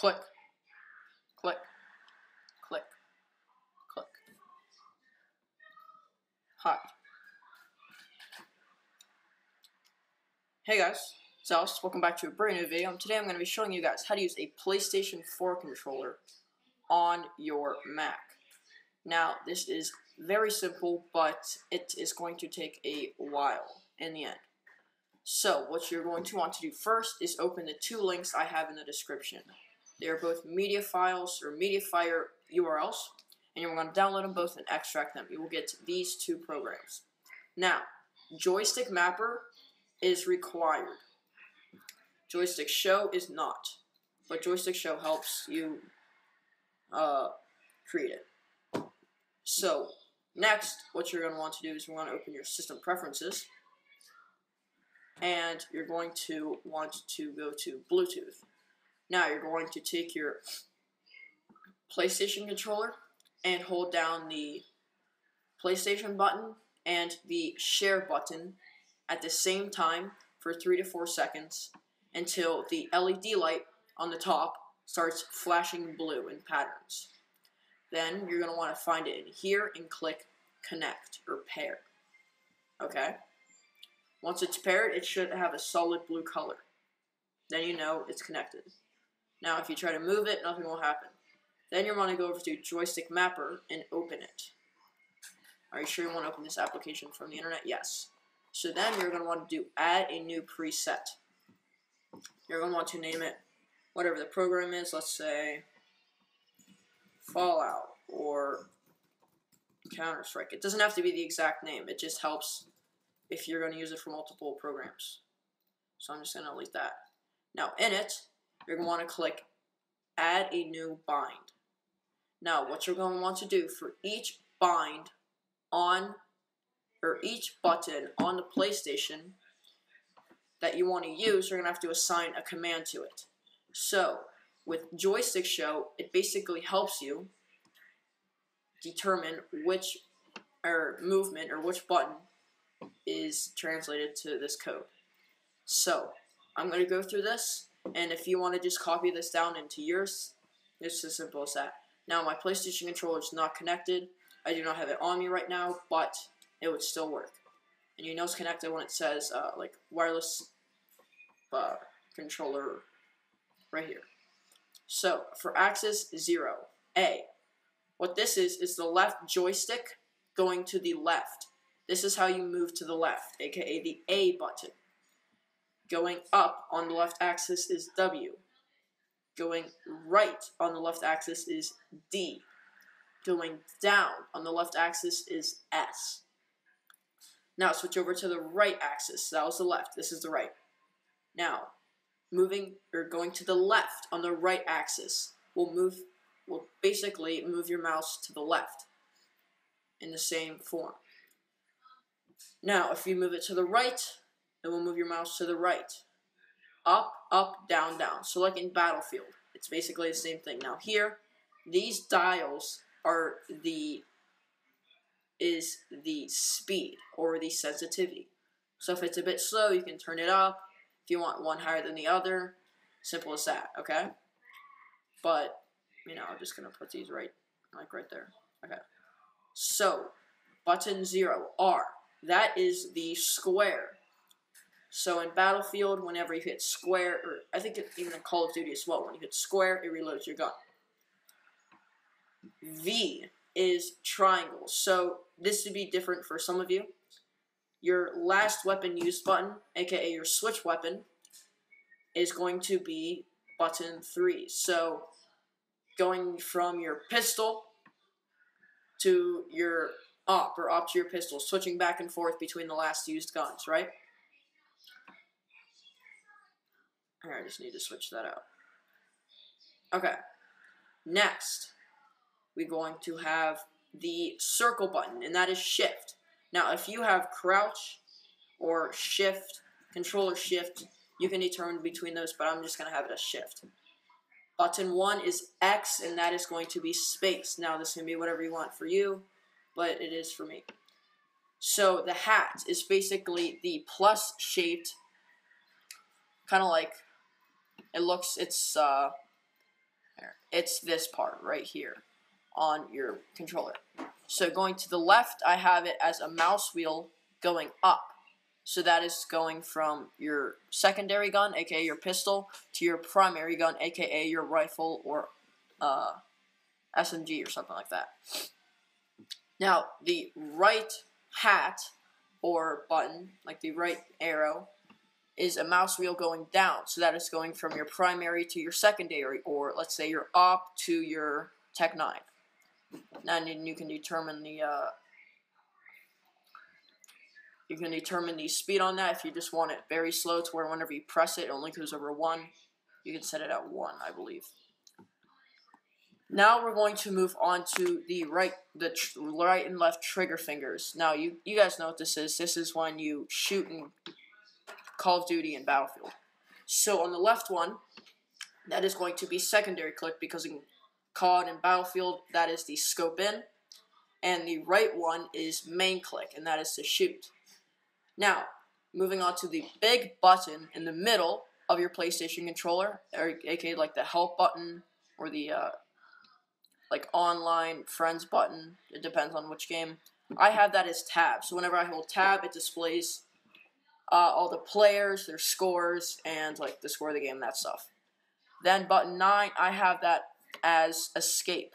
click, click, click, click. Hi. Hey guys, it's Alice. Welcome back to a brand new video. Today I'm going to be showing you guys how to use a PlayStation 4 controller on your Mac. Now, this is very simple, but it is going to take a while in the end. So, what you're going to want to do first is open the two links I have in the description. They are both media files or MediaFire URLs, and you're going to download them both and extract them. You will get these two programs. Now, Joystick Mapper is required. Joystick Show is not, but Joystick Show helps you create it. So, next, what you're going to want to do is you're going to open your system preferences, and you're going to want to go to Bluetooth. Now, you're going to take your PlayStation controller and hold down the PlayStation button and the share button at the same time for 3 to 4 seconds until the LED light on the top starts flashing blue in patterns. Then you're going to want to find it in here and click connect or pair. Okay? Once it's paired, it should have a solid blue color. Then you know it's connected. Now if you try to move it, nothing will happen. Then you're going to go over to Joystick Mapper and open it. Are you sure you want to open this application from the internet? Yes. So then you're going to want to do add a new preset. You're going to want to name it whatever the program is. Let's say Fallout or Counter-Strike. It doesn't have to be the exact name. It just helps if you're going to use it for multiple programs. So I'm just going to delete that. Now in it, you're going to want to click add a new bind. Now what you're going to want to do for each bind on or each button on the PlayStation that you want to use, you're going to have to assign a command to it. So, with Joystick Show, it basically helps you determine which movement or which button is translated to this code. So, I'm going to go through this, and if you want to just copy this down into yours, it's as simple as that. Now, my PlayStation controller is not connected. I do not have it on me right now, but it would still work. And you know it's connected when it says, like, wireless controller right here. So, for axis 0, A. What this is the left joystick going to the left. This is how you move to the left, aka the A button. Going up on the left axis is W. Going right on the left axis is D. Going down on the left axis is S. Now switch over to the right axis. That was the left. This is the right. Now, going to the left on the right axis will basically move your mouse to the left in the same form. Now, if you move it to the right, it will move your mouse to the right. Up, up, down, down. So like in Battlefield, it's basically the same thing. Now here, these dials are the speed or the sensitivity. So if it's a bit slow, you can turn it up. If you want one higher than the other, simple as that, okay? But, you know, I'm just going to put these right there. Okay. So, button 0, R. That is the square. So in Battlefield, whenever you hit square, or I think even in Call of Duty as well, when you hit square, it reloads your gun. V is triangle. So this would be different for some of you. Your last weapon used button, aka your switch weapon, is going to be button 3. So going from your pistol to your op, or op to your pistol, switching back and forth between the last used guns, right? Alright, I just need to switch that out. Okay. Next, we're going to have the circle button, and that is shift. Now, if you have crouch or shift, controller shift, you can determine between those, but I'm just going to have it as shift. Button 1 is X, and that is going to be space. Now, this can be whatever you want for you, but it is for me. So, the hat is basically the plus-shaped, kind of like, it's Here. It's this part right here on your controller. So going to the left, I have it as a mouse wheel going up. So that is going from your secondary gun, aka your pistol, to your primary gun, aka your rifle or SMG or something like that. Now, the right hat or button, like the right arrow, is a mouse wheel going down. So that is going from your primary to your secondary, or let's say your op to your Tech 9. And you can determine the speed on that. If you just want it very slow to where whenever you press it, it only goes over 1. You can set it at 1, I believe. Now we're going to move on to the right and left trigger fingers. Now you guys know what this is. This is when you shoot in Call of Duty and Battlefield. So on the left one, that is going to be secondary click, because in COD and Battlefield, that is the scope in. And the right one is main click, and that is to shoot. Now, moving on to the big button in the middle of your PlayStation controller, or aka like the help button, or the like online friends button. It depends on which game. I have that as tab. So whenever I hold tab, it displays all the players, their scores, and like the score of the game, that stuff. Then button 9, I have that as escape.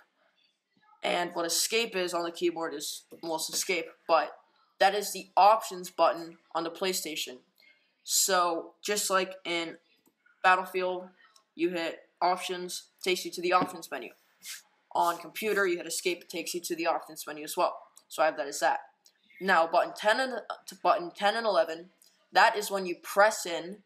And what escape is on the keyboard is, well, it's escape, but that is the options button on the PlayStation. So just like in Battlefield, you hit options, takes you to the options menu. On computer, you hit escape, it takes you to the options menu as well. So I have that as that. Now, button 10 and 11, that is when you press in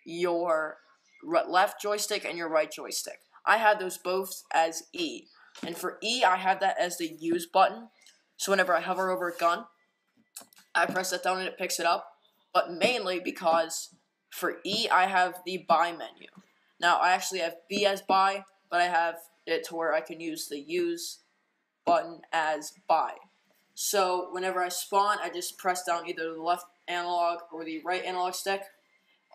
your left joystick and your right joystick. I have those both as E. And for E, I have that as the use button. So whenever I hover over a gun, I press that down and it picks it up. But mainly because for E, I have the buy menu. Now, I actually have B as buy, but I have it to where I can use the use button as buy. So whenever I spawn, I just press down either the left analog or the right analog stick,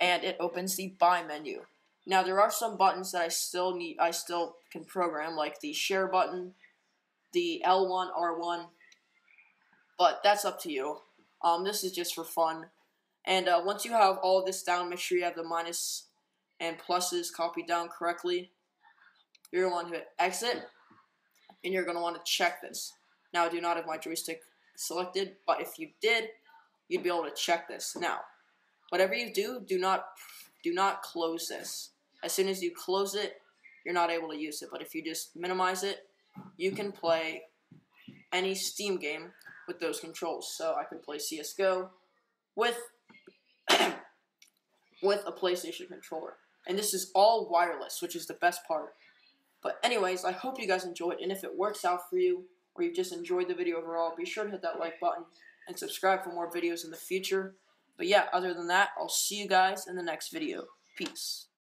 and it opens the buy menu. Now, there are some buttons that I still can program, like the share button, the L1, R1, but that's up to you. This is just for fun. And once you have all of this down, make sure you have the minus and pluses copied down correctly. You're going to want to hit exit, and you're going to want to check this. Now, I do not have my joystick selected, but if you did, you'd be able to check this. Now, whatever you do, do not close this. As soon as you close it, you're not able to use it. But if you just minimize it, you can play any Steam game with those controls. So I can play CSGO with a PlayStation controller. And this is all wireless, which is the best part. But anyways, I hope you guys enjoyed, and if it works out for you, or you just enjoyed the video overall, be sure to hit that like button and subscribe for more videos in the future. But yeah, other than that, I'll see you guys in the next video. Peace.